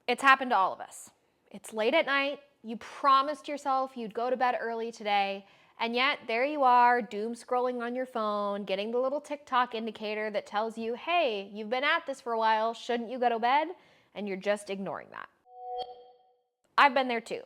It's happened to all of us. It's late at night, you promised yourself you'd go to bed early today, and yet there you are, doom scrolling on your phone, getting the little TikTok indicator that tells you, hey, you've been at this for a while, shouldn't you go to bed? And you're just ignoring that. I've been there too.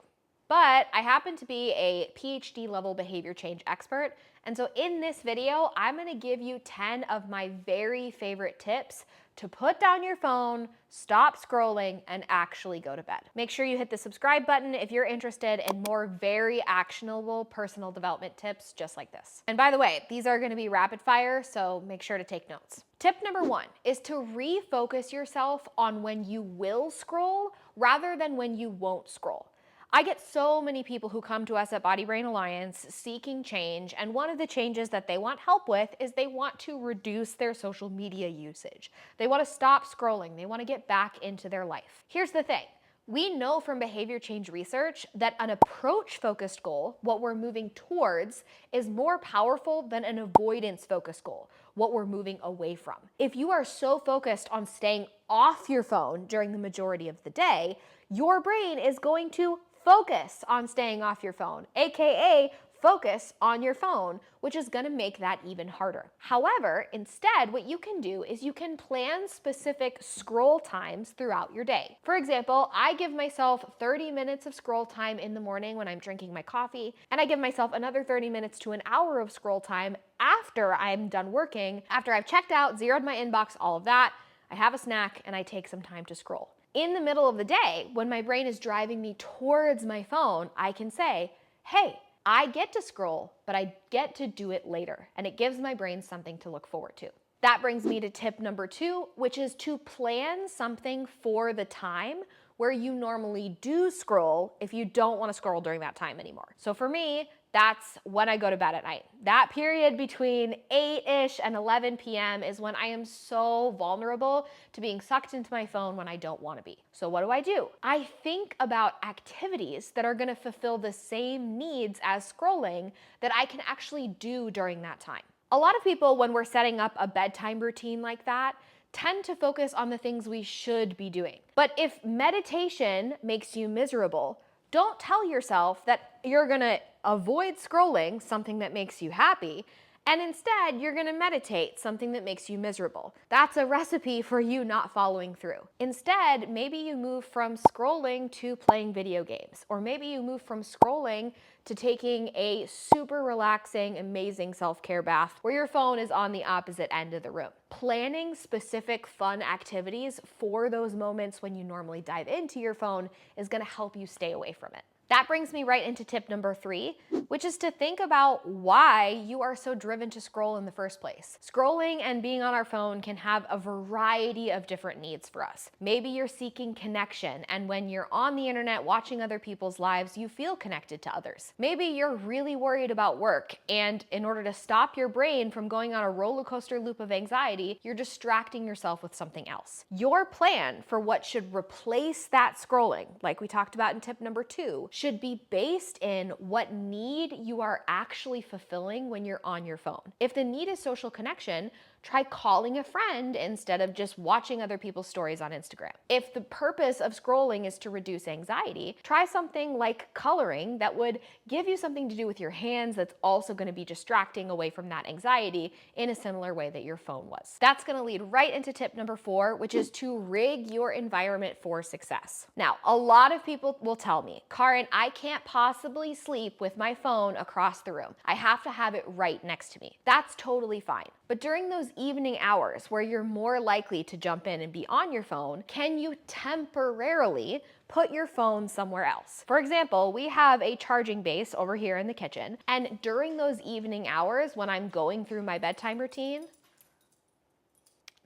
But I happen to be a PhD level behavior change expert. And so in this video, I'm gonna give you 10 of my very favorite tips to put down your phone, stop scrolling, and actually go to bed. Make sure you hit the subscribe button if you're interested in more very actionable personal development tips just like this. And by the way, these are gonna be rapid fire, so make sure to take notes. Tip number 1 is to refocus yourself on when you will scroll rather than when you won't scroll. I get so many people who come to us at Body Brain Alliance seeking change, and one of the changes that they want help with is they want to reduce their social media usage. They want to stop scrolling. They want to get back into their life. Here's the thing. We know from behavior change research that an approach-focused goal, what we're moving towards, is more powerful than an avoidance-focused goal, what we're moving away from. If you are so focused on staying off your phone during the majority of the day, your brain is going to focus on staying off your phone, aka focus on your phone, which is gonna make that even harder. However, instead, what you can do is you can plan specific scroll times throughout your day. For example, I give myself 30 minutes of scroll time in the morning when I'm drinking my coffee, and I give myself another 30 minutes to an hour of scroll time after I'm done working, after I've checked out, zeroed my inbox, all of that. I have a snack and I take some time to scroll. In the middle of the day, when my brain is driving me towards my phone, I can say, hey, I get to scroll, but I get to do it later. And it gives my brain something to look forward to. That brings me to tip number 2, which is to plan something for the time where you normally do scroll if you don't want to scroll during that time anymore. So for me, that's when I go to bed at night. That period between 8-ish and 11 p.m. is when I am so vulnerable to being sucked into my phone when I don't want to be. So what do? I think about activities that are going to fulfill the same needs as scrolling that I can actually do during that time. A lot of people, when we're setting up a bedtime routine like that, tend to focus on the things we should be doing. But if meditation makes you miserable, don't tell yourself that you're gonna avoid scrolling, something that makes you happy, and instead you're gonna meditate, something that makes you miserable. That's a recipe for you not following through. Instead, maybe you move from scrolling to playing video games, or maybe you move from scrolling to taking a super relaxing, amazing self-care bath where your phone is on the opposite end of the room. Planning specific fun activities for those moments when you normally dive into your phone is gonna help you stay away from it. That brings me right into tip number 3, which is to think about why you are so driven to scroll in the first place. Scrolling and being on our phone can have a variety of different needs for us. Maybe you're seeking connection, and when you're on the internet watching other people's lives, you feel connected to others. Maybe you're really worried about work, and in order to stop your brain from going on a roller coaster loop of anxiety, you're distracting yourself with something else. Your plan for what should replace that scrolling, like we talked about in tip number 2, should be based in what need you are actually fulfilling when you're on your phone. If the need is social connection, try calling a friend instead of just watching other people's stories on Instagram. If the purpose of scrolling is to reduce anxiety, try something like coloring that would give you something to do with your hands that's also going to be distracting away from that anxiety in a similar way that your phone was. That's going to lead right into tip number 4, which is to rig your environment for success. Now, a lot of people will tell me, Karin, I can't possibly sleep with my phone across the room. I have to have it right next to me. That's totally fine. But during those evening hours where you're more likely to jump in and be on your phone, can you temporarily put your phone somewhere else? For example, we have a charging base over here in the kitchen, and during those evening hours when I'm going through my bedtime routine,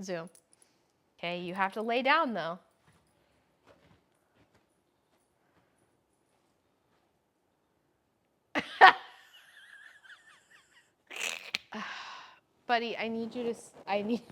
zoom. Okay, you have to lay down though. Buddy, I need you to, Ready.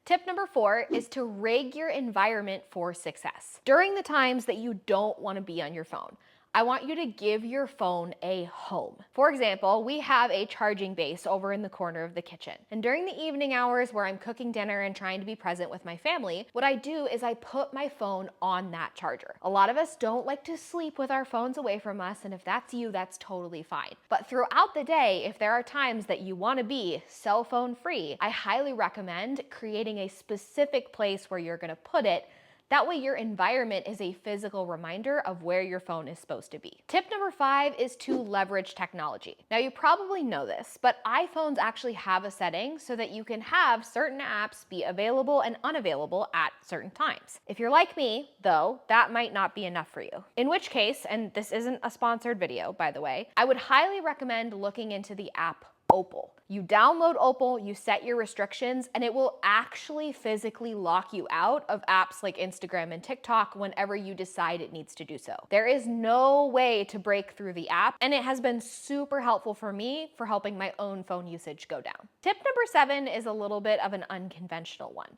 Tip number 4 is to rig your environment for success. During the times that you don't want to be on your phone, I want you to give your phone a home. For example, we have a charging base over in the corner of the kitchen. And during the evening hours where I'm cooking dinner and trying to be present with my family, what I do is I put my phone on that charger. A lot of us don't like to sleep with our phones away from us, and if that's you, that's totally fine. But throughout the day, if there are times that you want to be cell phone free, I highly recommend creating a specific place where you're going to put it. That way your environment is a physical reminder of where your phone is supposed to be. Tip number 5 is to leverage technology. Now you probably know this, but iPhones actually have a setting so that you can have certain apps be available and unavailable at certain times. If you're like me, though, that might not be enough for you. In which case, and this isn't a sponsored video, by the way, I would highly recommend looking into the app Opal. You download Opal, you set your restrictions, and it will actually physically lock you out of apps like Instagram and TikTok whenever you decide it needs to do so. There is no way to break through the app, and it has been super helpful for me for helping my own phone usage go down. Tip number 7 is a little bit of an unconventional one.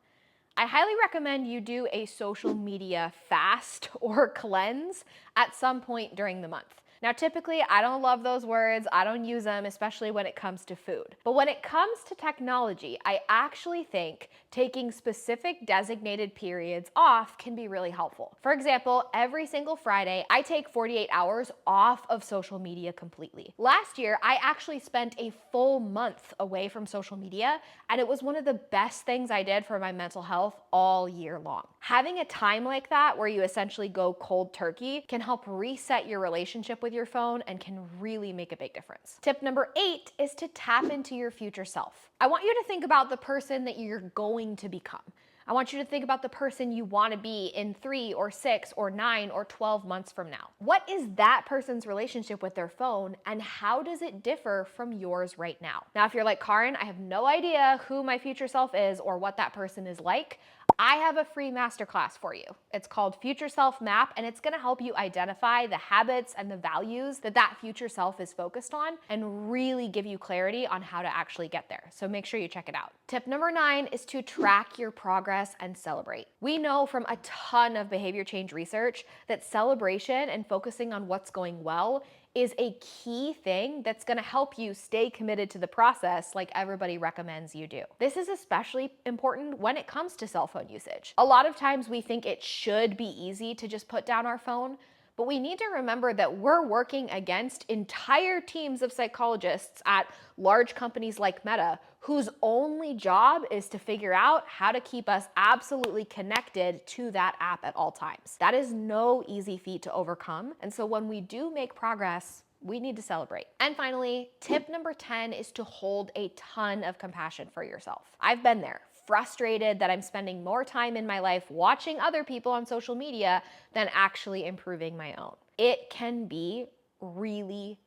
I highly recommend you do a social media fast or cleanse at some point during the month. Now, typically, I don't love those words. I don't use them, especially when it comes to food. But when it comes to technology, I actually think taking specific designated periods off can be really helpful. For example, every single Friday, I take 48 hours off of social media completely. Last year, I actually spent a full month away from social media, and it was one of the best things I did for my mental health all year long. Having a time like that where you essentially go cold turkey can help reset your relationship with your phone and can really make a big difference. Tip number 8 is to tap into your future self. I want you to think about the person that you're going to become. I want you to think about the person you want to be in 3 or 6 or 9 or 12 months from now. What is that person's relationship with their phone, and how does it differ from yours right now? Now, if you're like, Karin, I have no idea who my future self is or what that person is like, I have a free masterclass for you. It's called Future Self Map, and it's gonna help you identify the habits and the values that that future self is focused on and really give you clarity on how to actually get there. So make sure you check it out. Tip number 9 is to track your progress and celebrate. We know from a ton of behavior change research that celebration and focusing on what's going well is a key thing that's gonna help you stay committed to the process like everybody recommends you do. This is especially important when it comes to cell phone usage. A lot of times we think it should be easy to just put down our phone, but we need to remember that we're working against entire teams of psychologists at large companies like Meta, whose only job is to figure out how to keep us absolutely connected to that app at all times. That is no easy feat to overcome. And so when we do make progress, we need to celebrate. And finally, tip number 10 is to hold a ton of compassion for yourself. I've been there. Frustrated that I'm spending more time in my life watching other people on social media than actually improving my own. It can be really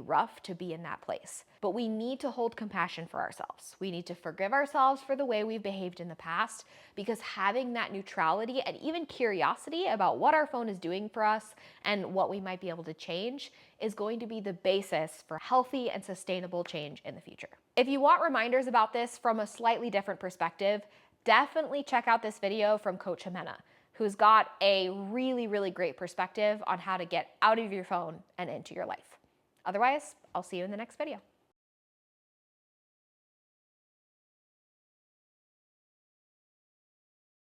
rough to be in that place. But we need to hold compassion for ourselves. We need to forgive ourselves for the way we've behaved in the past, because having that neutrality and even curiosity about what our phone is doing for us and what we might be able to change is going to be the basis for healthy and sustainable change in the future. If you want reminders about this from a slightly different perspective, definitely check out this video from Coach Jimena, who's got a really great perspective on how to get out of your phone and into your life. Otherwise, I'll see you in the next video.